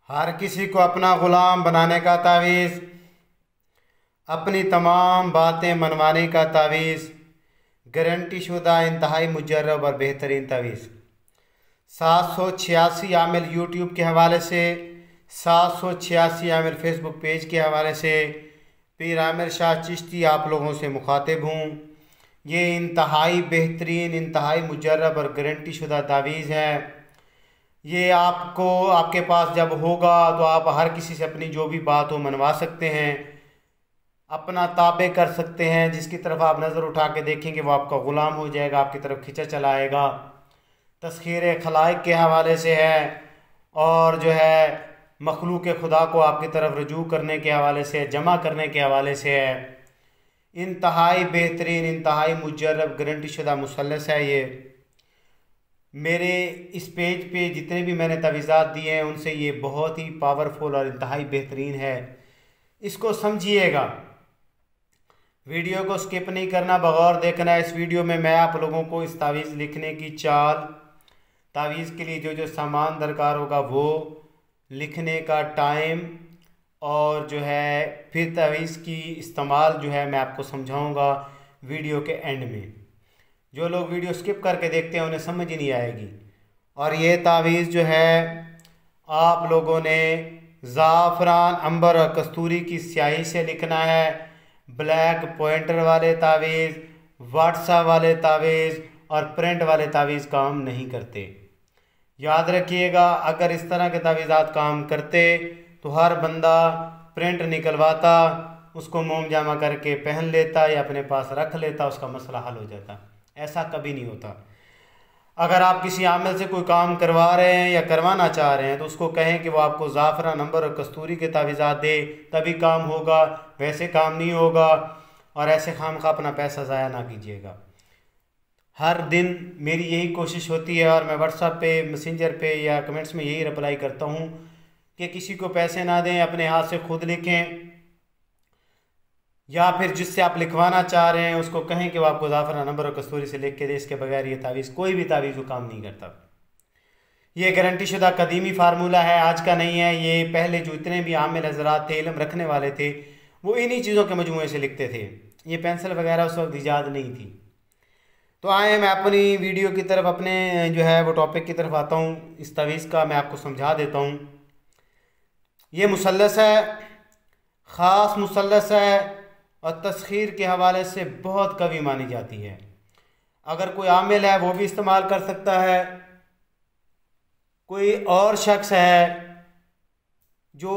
हर किसी को अपना गुलाम बनाने का तावीज़, अपनी तमाम बातें मनवाने का तावीज़, गारंटी शुदा इंतहाई मुजर्रब और बेहतरीन तावीज़। 786 आमिल यूट्यूब के हवाले से, 786 आमिल फेसबुक पेज के हवाले से पीर आमिर शाह चिश्ती आप लोगों से मुखातिब हूँ। ये इंतहाई बेहतरीन, इंतहाई मुजर्रब और गारंटी शुदा तावीज़ है। ये आपको आपके पास जब होगा तो आप हर किसी से अपनी जो भी बात हो मनवा सकते हैं, अपना ताबे कर सकते हैं। जिसकी तरफ आप नज़र उठा के देखेंगे वो आपका ग़ुलाम हो जाएगा, आपकी तरफ खींचा चलाएगा। तस्खीर खलाइक के हवाले से है और जो है मखलूक खुदा को आपकी तरफ रजू करने के हवाले से, जमा करने के हवाले से है। इंतहाई बेहतरीन, इंतहाई मुजर्रब गारंटी शुदा मुसल्लस है। ये मेरे इस पेज पे जितने भी मैंने तवीज़ात दिए हैं उनसे ये बहुत ही पावरफुल और इंतहाई बेहतरीन है। इसको समझिएगा, वीडियो को स्किप नहीं करना, बगौर देखना है। इस वीडियो में मैं आप लोगों को इस तावीज़ लिखने की चाल, तावीज़ के लिए जो जो सामान दरकार होगा वो, लिखने का टाइम और जो है फिर तावीज़ की इस्तेमाल जो है मैं आपको समझाऊंगा वीडियो के एंड में। जो लोग वीडियो स्किप करके देखते हैं उन्हें समझ ही नहीं आएगी। और ये तावीज़ जो है आप लोगों ने ज़ाफ़रान, अंबर और कस्तूरी की स्याही से लिखना है। ब्लैक पॉइंटर वाले तावीज़, व्हाट्सएप वाले तावीज़ और प्रिंट वाले तावीज़ काम नहीं करते। याद रखिएगा, अगर इस तरह के तावीज़ात काम करते तो हर बंदा प्रिंट निकलवाता, उसको मोम जामा करके पहन लेता या अपने पास रख लेता, उसका मसला हल हो जाता। ऐसा कभी नहीं होता। अगर आप किसी आमिल से कोई काम करवा रहे हैं या करवाना चाह रहे हैं तो उसको कहें कि वो आपको ज़ाफ़रान, अंबर और कस्तूरी के तावीज़ात दे, तभी काम होगा, वैसे काम नहीं होगा। और ऐसे खामखा अपना पैसा ज़ाया ना कीजिएगा। हर दिन मेरी यही कोशिश होती है और मैं व्हाट्सएप पे, मैसेंजर पे या कमेंट्स में यही रिप्लाई करता हूँ कि किसी को पैसे ना दें, अपने हाथ से खुद लिखें, या फिर जिससे आप लिखवाना चाह रहे हैं उसको कहें कि वो आपको ज़ाफ़रान, अंबर और कस्तूरी से लिख के दे। इसके बगैर ये तावीज़, कोई भी तावीज़ वो काम नहीं करता। ये गारंटी शुदा कदीमी फार्मूला है, आज का नहीं है। ये पहले जो इतने भी आमिल हज़रात थे, इल्म रखने वाले थे, वो इन्हीं चीज़ों के मजमूए से लिखते थे। ये पेंसिल वगैरह उस वक्त ईजाद नहीं थी। तो आए मैं अपनी वीडियो की तरफ, अपने जो है वो टॉपिक की तरफ आता हूँ। इस तावीज़ का मैं आपको समझा देता हूँ। ये मुसल्लस है, ख़ास मुसल्लस है और तस्खीर के हवाले से बहुत कवी मानी जाती है। अगर कोई आमिल है वो भी इस्तेमाल कर सकता है, कोई और शख्स है जो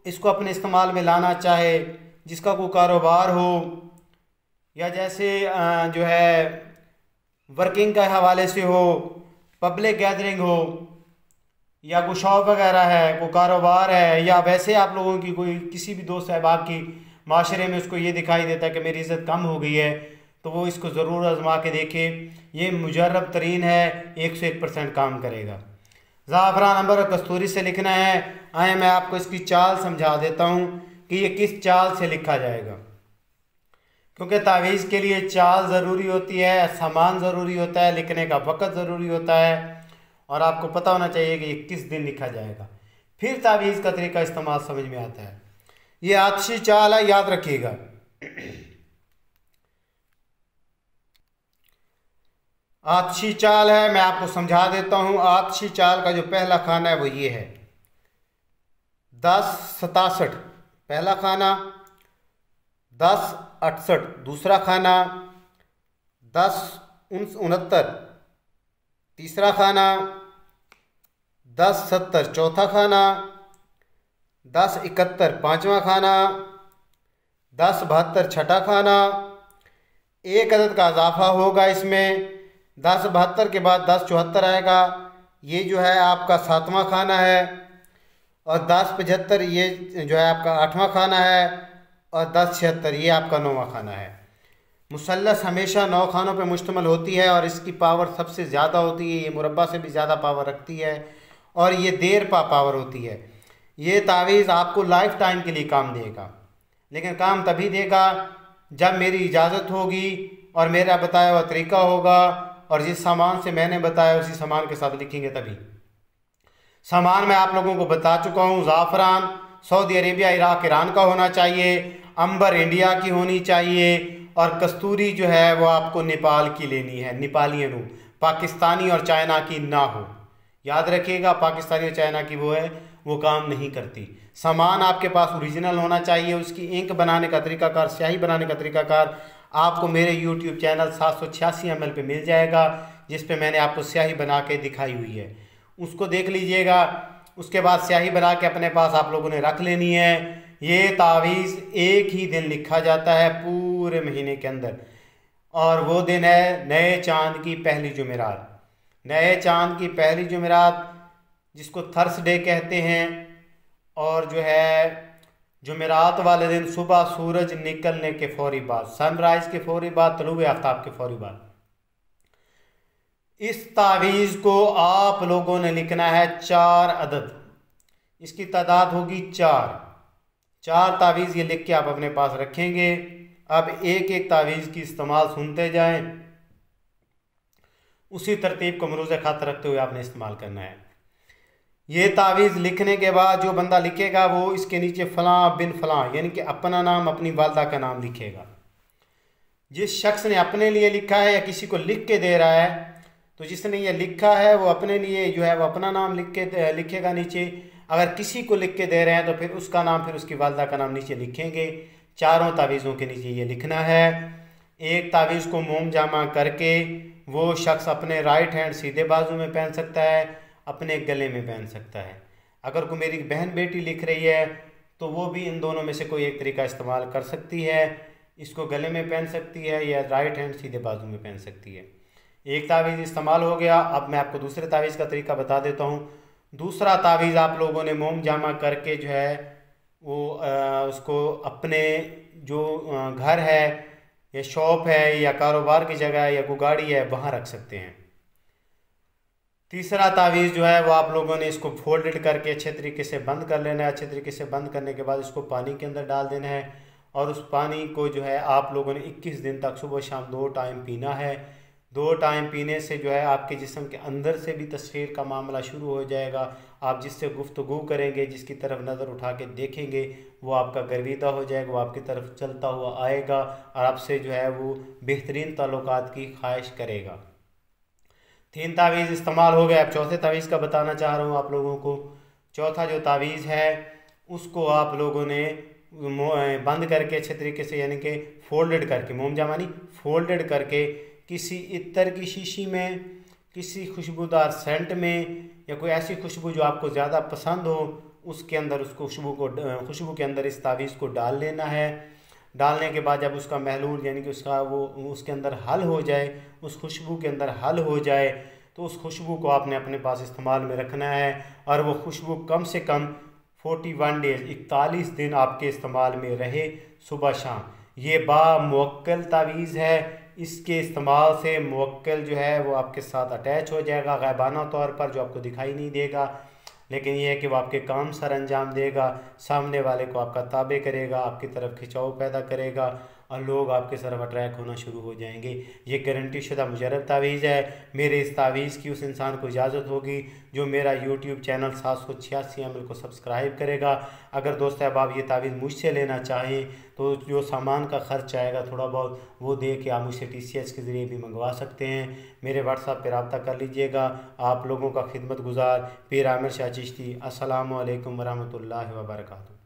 इसको अपने इस्तेमाल में लाना चाहे, जिसका कोई कारोबार हो या जैसे जो है वर्किंग के हवाले से हो, पब्लिक गैदरिंग हो, या कोई शॉप वगैरह है, कोई कारोबार है, या वैसे आप लोगों की कोई किसी भी दोस्त अहबाब की माशरे में उसको ये दिखाई देता है कि मेरी इज़्ज़त कम हो गई है, तो वो इसको ज़रूर आजमा के देखे। ये मुजर्रब तरीन है, 101% काम करेगा। ज़ाफ़रान, अंबर और कस्तूरी से लिखना है। आए मैं आपको इसकी चाल समझा देता हूँ कि ये किस चाल से लिखा जाएगा, क्योंकि तावीज़ के लिए चाल ज़रूरी होती है, सामान ज़रूरी होता है, लिखने का वक़्त ज़रूरी होता है, और आपको पता होना चाहिए कि ये किस दिन लिखा जाएगा। फिर तावीज़ का तरीका इस्तेमाल समझ में आता है। ये आतिशी चाल है, याद रखिएगा। आतिशी चाल है, मैं आपको समझा देता हूँ। आतिशी चाल का जो पहला खाना है वो ये है 1067 पहला खाना, 1068 दूसरा खाना, 1069 तीसरा खाना, 1070 चौथा खाना, 1071 पाँचवा खाना, 1072 छठा खाना। एक अदद का इजाफा होगा इसमें। 1072 के बाद 1074 आएगा, ये जो है आपका सातवां खाना है। और 1075 ये जो है आपका आठवां खाना है। और 1076 ये आपका नौवां खाना है। मुसल्लस हमेशा 9 खानों पे मुश्तमिल होती है और इसकी पावर सबसे ज़्यादा होती है। ये मुरब्बा से भी ज़्यादा पावर रखती है और ये देर पावर होती है। ये तावीज़ आपको लाइफ टाइम के लिए काम देगा, लेकिन काम तभी देगा जब मेरी इजाज़त होगी और मेरा बताया हुआ तरीका होगा और जिस सामान से मैंने बताया उसी सामान के साथ लिखेंगे तभी। सामान मैं आप लोगों को बता चुका हूँ। ज़ाफ़रान सऊदी अरेबिया, इराक, ईरान का होना चाहिए। अंबर इंडिया की होनी चाहिए। और कस्तूरी जो है वो आपको नेपाल की लेनी है, नेपालियन हो, पाकिस्तानी और चाइना की ना हो। याद रखिएगा, पाकिस्तानी और चाइना की वो है, वो काम नहीं करती। सामान आपके पास ओरिजिनल होना चाहिए। उसकी इंक बनाने का तरीकाकार, स्याही बनाने का तरीकाकार आपको मेरे यूट्यूब चैनल 786 ml पे मिल जाएगा, जिस पे मैंने आपको स्याही बना के दिखाई हुई है, उसको देख लीजिएगा। उसके बाद स्याही बना के अपने पास आप लोगों ने रख लेनी है। ये तावीज़ एक ही दिन लिखा जाता है पूरे महीने के अंदर, और वो दिन है नए चांद की पहली जुमेरात। नए चांद की पहली जुमेरात, जिसको थर्सडे कहते हैं। और जो है जुमेरात वाले दिन सुबह सूरज निकलने के फौरी बाद, सनराइज के फौरी बाद, तलुए आफ्ताब के फौरी बाद, इस तावीज़ को आप लोगों ने लिखना है 4 अदद। इसकी तादाद होगी 4 तावीज़ ये लिख के आप अपने पास रखेंगे। अब एक एक तावीज़ की इस्तेमाल सुनते जाएं, उसी तरतीब को मरूज़ खातर रखते हुए आपने इस्तेमाल करना है। ये तावीज़ लिखने के बाद जो बंदा लिखेगा वो इसके नीचे फ़लाँ बिन फ़लाँ, यानी कि अपना नाम, अपनी वालदा का नाम लिखेगा। जिस शख्स ने अपने लिए लिखा है या किसी को लिख के दे रहा है, तो जिसने ये लिखा है वो अपने लिए जो है वो अपना नाम लिखेगा नीचे। अगर किसी को लिख के दे रहे हैं तो फिर उसका नाम, फिर उसकी वालदा का नाम नीचे लिखेंगे। चारों तावीज़ों के नीचे ये लिखना है। एक तावीज़ को मोम जामा करके वो शख्स अपने राइट हैंड सीधे बाजू में पहन सकता है, अपने गले में पहन सकता है। अगर कोई मेरी बहन बेटी लिख रही है तो वो भी इन दोनों में से कोई एक तरीका इस्तेमाल कर सकती है। इसको गले में पहन सकती है या राइट हैंड सीधे बाजू में पहन सकती है। एक तावीज़ इस्तेमाल हो गया। अब मैं आपको दूसरे तावीज़ का तरीका बता देता हूँ। दूसरा तावीज़ आप लोगों ने मोम जामा करके जो है वो उसको अपने जो घर है या शॉप है या कारोबार की जगह है या कोई गाड़ी है वहाँ रख सकते हैं। तीसरा तावीज़ जो है वो आप लोगों ने इसको फोल्डेड करके अच्छे तरीके से बंद कर लेना है। अच्छे तरीके से बंद करने के बाद इसको पानी के अंदर डाल देना है, और उस पानी को जो है आप लोगों ने 21 दिन तक सुबह शाम 2 टाइम पीना है। 2 टाइम पीने से जो है आपके जिस्म के अंदर से भी तस्खीर का मामला शुरू हो जाएगा। आप जिससे गुफ्तगू करेंगे, जिसकी तरफ नज़र उठा के देखेंगे, वो आपका गर्विदा हो जाएगा, वो आपकी तरफ चलता हुआ आएगा और आपसे जो है वो बेहतरीन ताल्लुकात की ख्वाहिश करेगा। 3 तावीज़ इस्तेमाल हो गया। अब चौथे तावीज़ का बताना चाह रहा हूँ आप लोगों को। चौथा जो तावीज़ है उसको आप लोगों ने बंद करके अच्छे तरीके से, यानी कि फोल्डेड करके, मोम जामा नहीं, फोल्डेड करके किसी इत्तर की शीशी में, किसी खुशबूदार सेंट में, या कोई ऐसी खुशबू जो आपको ज़्यादा पसंद हो उसके अंदर, उस खुशबू के अंदर इस तावीज़ को डाल लेना है। डालने के बाद जब उसका महलूल, यानी कि उसका वो उसके अंदर हल हो जाए, उस खुशबू के अंदर हल हो जाए, तो उस खुशबू को आपने अपने पास इस्तेमाल में रखना है। और वो खुशबू कम से कम 41 डेज़, 41 दिन आपके इस्तेमाल में रहे, सुबह शाम। ये बामुवक्किल तावीज़ है। इसके इस्तेमाल से मुवक्किल जो है वो आपके साथ अटैच हो जाएगा ग़ैबाना तौर पर, जो आपको दिखाई नहीं देगा, लेकिन ये है कि वो आपके काम सर अंजाम देगा, सामने वाले को आपका ताबे करेगा, आपकी तरफ खिंचाव पैदा करेगा और लोग आपके तरफ अट्रैक्ट होना शुरू हो जाएंगे। ये गारंटी शुदा मुजरब तावीज़ है। मेरे इस तावीज़ की उस इंसान को इजाज़त होगी जो मेरा यूट्यूब चैनल 786 ML को सब्सक्राइब करेगा। अगर दोस्त अहबाब ये तावीज़ मुझसे लेना चाहें तो जो सामान का ख़र्च आएगा थोड़ा बहुत वो दे के आप मुझसे TCS के ज़रिए भी मंगवा सकते हैं। मेरे व्हाट्सएप पर रब्ता कर लीजिएगा। आप लोगों का खिदमत गुज़ार पीर आमिर शाह चिश्ती। अस्सलामु अलैकुम वरहमतुल्लाहि वबरकातुहू।